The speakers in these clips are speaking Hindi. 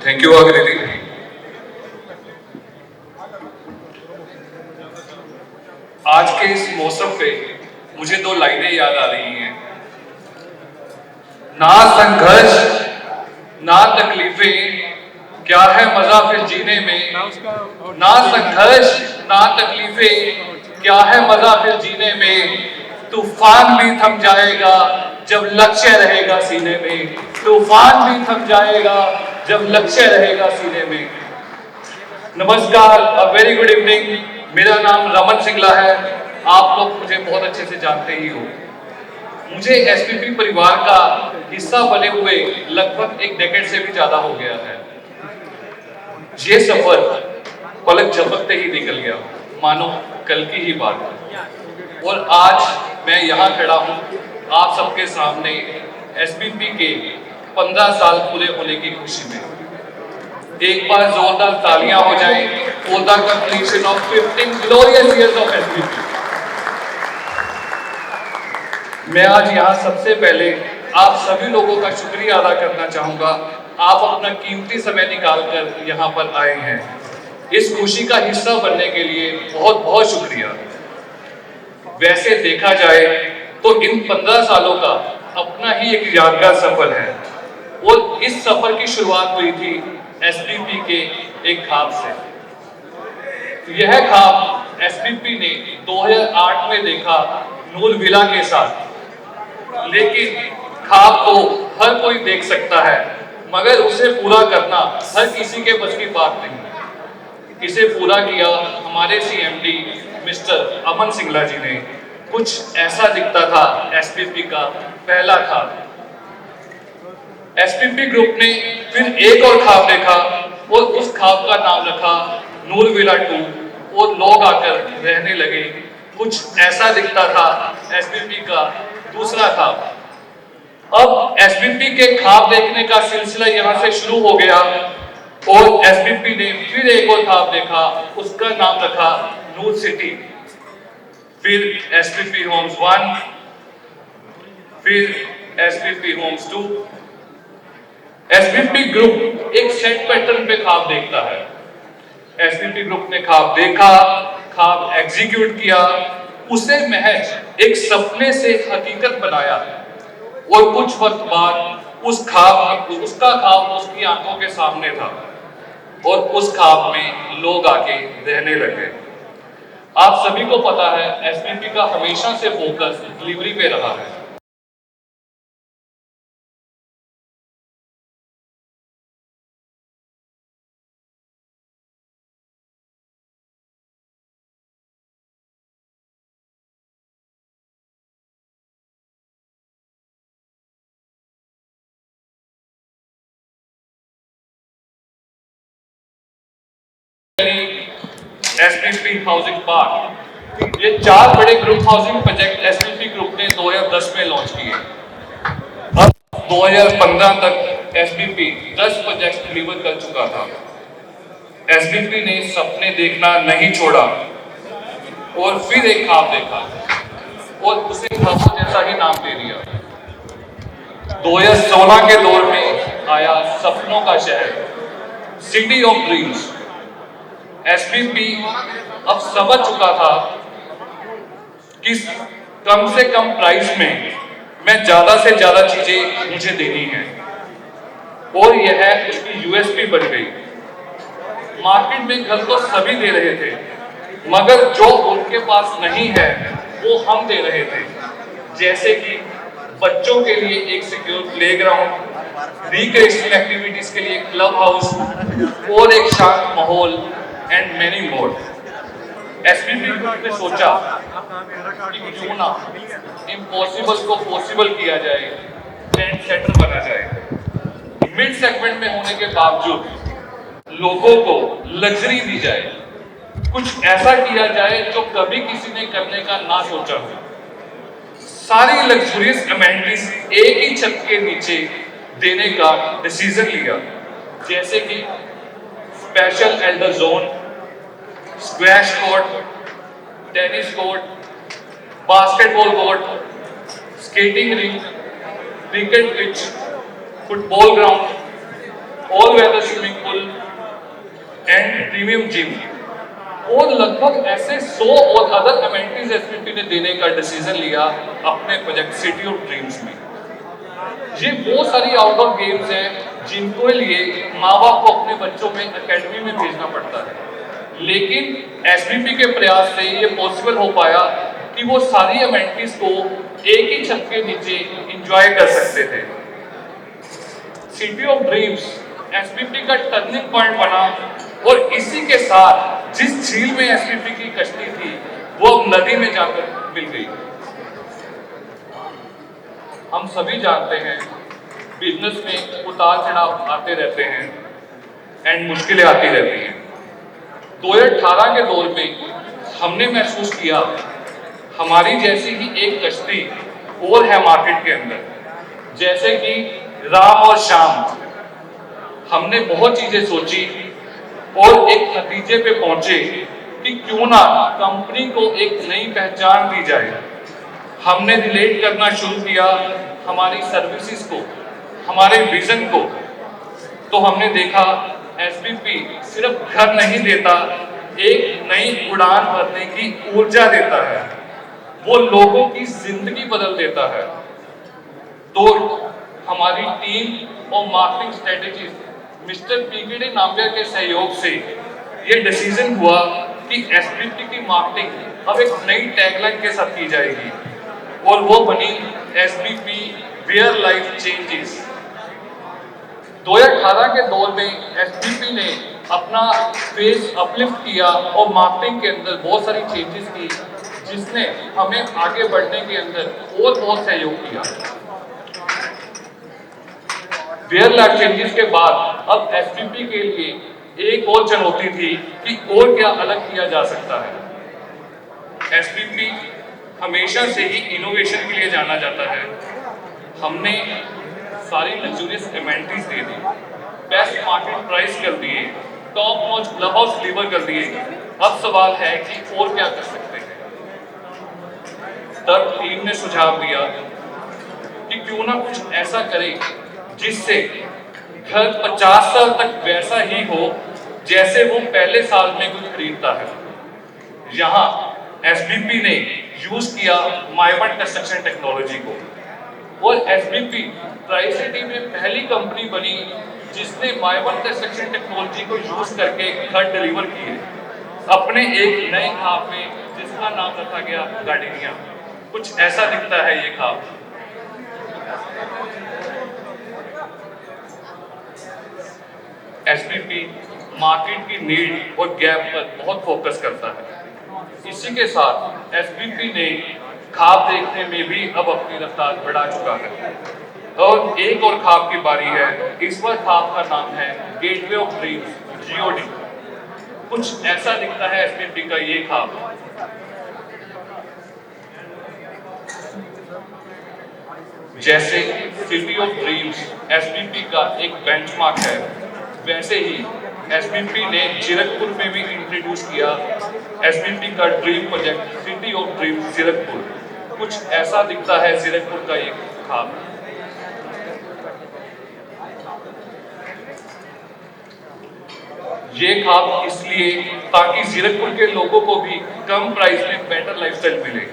थैंक यू आकृति। आज के इस मौसम पे मुझे दो लाइनें याद आ रही हैं। ना संघर्ष ना तकलीफें, क्या है मजा फिर जीने में। ना संघर्ष ना तकलीफें, क्या है मजा फिर जीने में। तूफान भी थम जाएगा जब लक्ष्य रहेगा सीने में। तूफान भी थम जाएगा जब लक्ष्य रहेगा सीने में। नमस्कार, अ वेरी गुड इवनिंग। मेरा नाम रमन सिंगला है। आप लोग मुझे बहुत अच्छे से जानते ही हो। मुझे एसपीपी परिवार का हिस्सा बने हुए लगभग एक डेकेड से भी ज्यादा हो गया है। ये सफर पलक झपकते ही निकल गया, मानो कल की ही बात है। और आज मैं यहाँ खड़ा हूँ आप सबके सामने एसपीपी के 15 साल पूरे होने की खुशी में। एक बार जोरदार तालियां हो जाएं for the completion of 15 glorious years of SPP. मैं आज यहाँ सबसे पहले आप सभी लोगों का शुक्रिया अदा करना चाहूंगा। आप अपना कीमती समय निकालकर यहाँ पर आए हैं। इस खुशी का हिस्सा बनने के लिए बहुत बहुत शुक्रिया। वैसे देखा जाए तो इन 15 सालों का अपना ही एक यादगार सफर है और इस सफर की शुरुआत हुई थी एसपीपी के एक ख्वाब से। यह ख्वाब एसपीपी ने 2008 में देखा नूर विला के साथ। लेकिन ख्वाब तो हर कोई देख सकता है, मगर उसे पूरा करना हर किसी के बस की बात नहीं। इसे पूरा किया हमारे सीएमडी मिस्टर अमन सिंगला जी ने। कुछ ऐसा दिखता था एसपीपी का पहला ख्वाब। एसपीपी ग्रुप ने फिर एक और ख्वाब देखा और उस ख्वाब का नाम रखा नूर विला 2 और लोग आकर रहने लगे। कुछ ऐसा दिखता था एसपीपी का दूसरा ख्वाब। अब एसपीपी के ख्वाब देखने का सिलसिला यहाँ से शुरू हो गया और एसपीपी ने फिर एक और ख्वाब देखा, उसका नाम रखा नूर सिटी। फिर एसपीपी होम्स 1, फिर एसपीपी होम्स 2। एसपीपी ग्रुप एक सेट पैटर्न पे ख्वाब देखता है। एसपीपी ग्रुप ने ख्वाब देखा, ख्वाब एग्जीक्यूट किया, उसे महज एक सपने से हकीकत बनाया और कुछ वक्त बाद उसका ख्वाब उसकी आंखों के सामने था और उस ख्वाब में लोग आके रहने लगे। आप सभी को पता है एसपीपी का हमेशा से फोकस डिलीवरी पे रहा है। एसपीपी हाउसिंग पार्क, ये 4 बड़े group housing project SPP group ने 2010 में लॉन्च किए। अब 2015 तक एसपीपी 10 प्रोजेक्ट डिलीवर कर चुका था। एसपीपी ने सपने देखना नहीं छोड़ा और फिर एक ख्वाब देखा और उसे ख्वाबों जैसा ही नाम दे दिया। 2016 के दौर में आया सपनों का शहर, सिटी ऑफ ड्रीम्स। एसपीपी अब समझ चुका था कि कम से कम प्राइस में मैं ज्यादा से ज्यादा चीजें मुझे देनी है और यह उसकी यूएसपी बन गई। मार्केट में घर तो सभी दे रहे थे, मगर जो उनके पास नहीं है वो हम दे रहे थे। जैसे कि बच्चों के लिए एक सिक्योर प्लेग्राउंड, रिक्रिएशनल एक्टिविटीज के लिए क्लब हाउस और एक शांत माहौल and many more. SPP group ने सोचा कि क्यों ना इम्पॉसिबल को पॉसिबल किया जाए, ट्रेंड सेटर बना जाए। मिड सेगमेंट में होने के बावजूद लोगों को लग्जरी दी जाए, कुछ ऐसा किया जाए जो कभी किसी ने करने का ना सोचा हो। सारी लग्जरियस अमेनिटीज एक ही छत के नीचे देने का डिसीजन लिया, जैसे कि special elder zone, squash court, tennis court, basketball court, skating ring, cricket pitch, football ground, all weather swimming pool and premium gym और लगभग ऐसे 100 और अदर अमेनिटीज एसपीपी ने देने का डिसीजन लिया अपने प्रोजेक्ट सिटी ऑफ ड्रीम्स में। ये बहुत सारी आउटडोर गेम्स हैं जिनको लिए माँ बाप को अपने बच्चों में एकेडमी में भेजना पड़ता है, लेकिन एसपीपी के प्रयास से ये पॉसिबल हो पाया कि वो सारी अमेनिटीज को एक ही छत के नीचे एंजॉय कर सकते थे। सिटी ऑफ ड्रीम्स एसपीपी का टर्निंग पॉइंट बना और इसी के साथ जिस झील में एसपीपी की कश्ती थी वो अब नदी में जाकर मिल गई। हम सभी जानते हैं बिजनेस में उतार चढ़ाव आते रहते हैं एंड मुश्किलें आती रहती हैं। 2018 के दौर में हमने महसूस किया हमारी जैसी ही एक कश्ती और है मार्केट के अंदर, जैसे कि राम और श्याम। हमने बहुत चीजें सोची और एक नतीजे पे पहुंचे कि क्यों ना कंपनी को एक नई पहचान दी जाए। हमने रिलेट करना शुरू किया हमारी सर्विसेज को, हमारे विजन को। तो हमने देखा एसपीपी सिर्फ घर नहीं देता, एक नई उड़ान भरने की ऊर्जा देता है, वो लोगों की जिंदगी बदल देता है। तो हमारी टीम और marketing strategy mister PKD Nambiar के सहयोग से ये डिसीजन हुआ कि एसपीपी की मार्केटिंग अब एक नई टैगलाइन के साथ की जाएगी और वो बनी एसपीपी वेयर लाइफ चेंजेस। 2018 के दौर में एसपीपी ने अपना फेस अपलिफ्ट किया और मार्केटिंग के अंदर बहुत सारी चेंजेस की, जिसने हमें आगे बढ़ने के अंदर और बहुत सहयोग किया। वेयर लाइफ चेंजेस के बाद अब एसपीपी के लिए एक और चुनौती थी कि और क्या अलग किया जा सकता है। एसपीपी हमेशा से ही इनोवेशन के लिए जाना जाता है। हमने सारी लग्जूरियस एमेनिटीज दे दी, बेस्ट मार्केट प्राइस कर दिए, top notch club house deliver कर दिए। अब सवाल है कि और क्या कर सकते हैं। तब टीम ने सुझाव दिया कि क्यों ना कुछ ऐसा करें जिससे घर 50 साल तक वैसा ही हो जैसे वो पहले साल में कुछ खरीदता है। यहाँ एसबीपी ने यूज किया माइवन कंस्ट्रक्शन टेक्नोलॉजी को और एसबीपी ट्राई सिटी में पहली कंपनी बनी जिसने माइवन कंस्ट्रक्शन टेक्नोलॉजी को यूज करके घर डिलीवर किए अपने एक नए खाब में, जिसका नाम रखा गया गार्डिनिया। कुछ ऐसा दिखता है ये खाब। एसबीपी मार्केट की नीड और गैप पर बहुत फोकस करता है। इसी के साथ एसबीपी ने खाब देखने में भी अब अपनी रफ्तार बढ़ा चुका है और एक और खाब की बारी है। इस बार खाब का नाम है गेटवे ऑफ ड्रीम्स जीओडी। कुछ ऐसा दिखता है एसबीपी का ये खाब। जैसे सिटी ऑफ ड्रीम्स एसबीपी का एक बेंचमार्क है, वैसे ही एसबीपी ने जीरकपुर में भी इंट्रोड्यूस किया एसबीपी का dream project city of dreams Zirakpur. कुछ ऐसा दिखता है जीरकपुर का ये खाब। ये खाब इसलिए ताकि जीरकपुर के लोगों को भी कम प्राइस में बेटर लाइफस्टाइल मिले।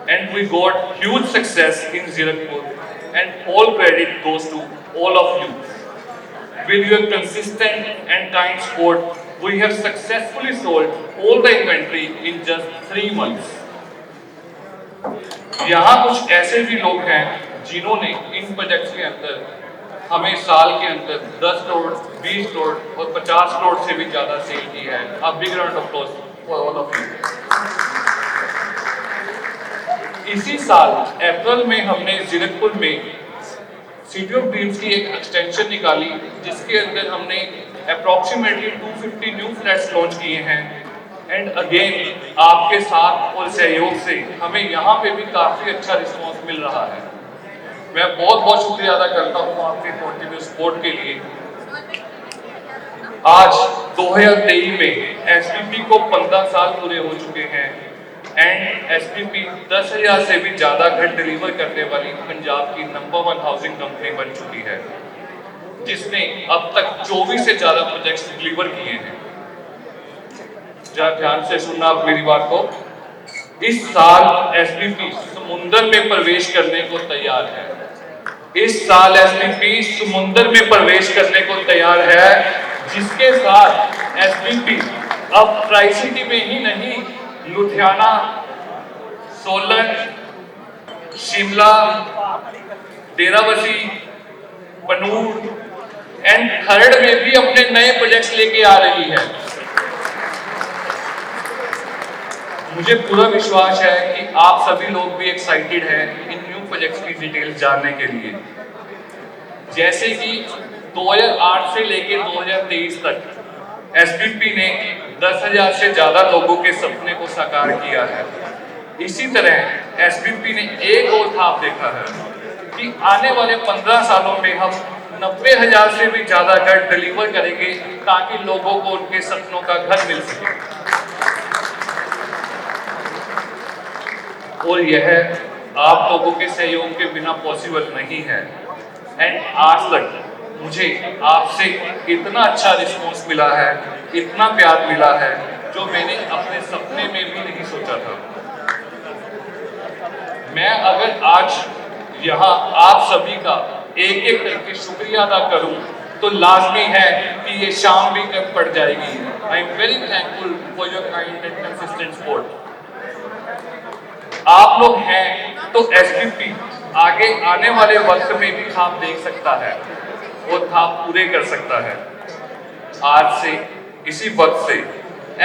And we got huge success in Zirakpur, and all credit goes to all of you. With your consistent and kind support, we have successfully sold all the inventory in just 3 months. यहाँ कुछ ऐसे भी लोग हैं जिन्होंने इन प्रोजेक्ट्स के अंदर हमें साल के अंदर 10 करोड़, 20 करोड़ और 50 करोड़ से भी ज्यादा सेल की है। A big round of applause for all of you. इसी साल अप्रैल में हमने जीरकपुर में सिटी ऑफ ड्रीम्स की एक एक्सटेंशन निकाली, जिसके अंदर हमने अप्रॉक्सीमेटली 250 न्यू फ्लैट्स लॉन्च किए हैं। एंड अगेन आपके साथ और सहयोग से हमें यहाँ पे भी काफी अच्छा रिस्पॉन्स मिल रहा है। मैं बहुत बहुत शुक्रिया अदा करता हूँ आपके कंटिन्यू सपोर्ट के लिए। आज 2023 में एसपीपी को 15 साल पूरे हो चुके हैं एंड एसपीपी 10,000 से भी ज्यादा घर डिलीवर करने वाली पंजाब की नंबर 1 हाउसिंग कंपनी बन चुकी है। जिसने अब तक 24 से ज्यादा प्रोजेक्ट्स डिलीवर किए हैं। जरा ध्यान से सुनना आप मेरी बात को। इस साल एसबीपी समुद्र में प्रवेश करने को तैयार है। इस साल एसबीपी समुद्र में प्रवेश करने को तैयार है, जिसके साथ एसबीपी अब ट्राई सिटी में ही नहीं, लुधियाना, सोलन, शिमला, डेराबसी, पनूर एंड खरड़ में भी अपने नए प्रोजेक्ट्स लेके आ रही है। मुझे पूरा विश्वास है कि आप सभी लोग भी एक्साइटेड हैं इन न्यू प्रोजेक्ट्स की डिटेल जानने के लिए। जैसे कि 2008 से लेकर 2023 तक एसबीपी ने 10,000 से ज्यादा लोगों के सपने को साकार किया है। इसी तरह एसबीपी ने एक और ख्वाब देखा है कि आने वाले 15 सालों में हम 90,000 से भी ज्यादा घर डिलीवर करेंगे, ताकि लोगों को उनके सपनों का घर मिल सके। और यह आप लोगों के सहयोग के बिना पॉसिबल नहीं है। एंड आज तक मुझे आपसे इतना अच्छा रिस्पॉन्स मिला है, इतना प्यार मिला है, जो मैंने अपने सपने में भी नहीं सोचा था। मैं अगर आज यहाँ आप सभी का एक एक करके शुक्रिया अदा करूं, तो लाजमी है कि ये शाम भी कम पड़ जाएगी। I am very thankful for your kind and consistent support. आप लोग हैं तो एसबीपी आगे आने वाले वक्त में भी ख्वाब देख सकता है और ख्वाब पूरे कर सकता है। आज से इसी वक्त से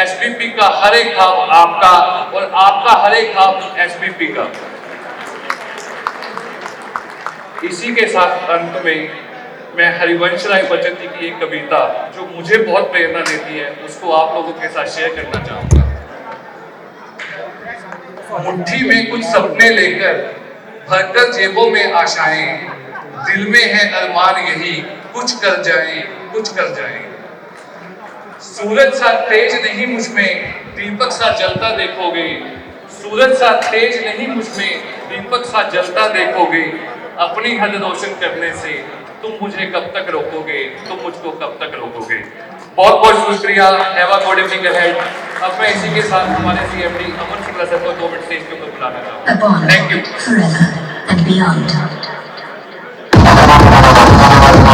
एसबीपी का हर एक ख्वाब आपका और आपका हर एक ख्वाब एसबीपी का। इसी के साथ अंत में मैं हरिवंश राय बच्चन जी की एक कविता, जो मुझे बहुत प्रेरणा देती है, उसको आप लोगों के साथ शेयर करना चाहूंगा। मुट्ठी में कुछ सपने लेकर, भरकर जेबों में आशाएं, दिल में है अरमान यही, कुछ कर जाएं, कुछ कर जाएं। सूरज सा तेज नहीं मुझमें, दीपक सा जलता देखोगे। सूरज सा तेज नहीं मुझमें, दीपक सा जलता देखोगे। अपनी हद रोशन करने से तुम मुझे कब तक रोकोगे, तुम मुझको कब तक रोकोगे। बहुत बहुत शुक्रिया। Have a good evening ahead. अब मैं इसी के साथ हमारे सीएमडी अमन शुक्ला सर को 2 मिनट स्टेज के ऊपर बुलाना चाहूँगा। Thank you.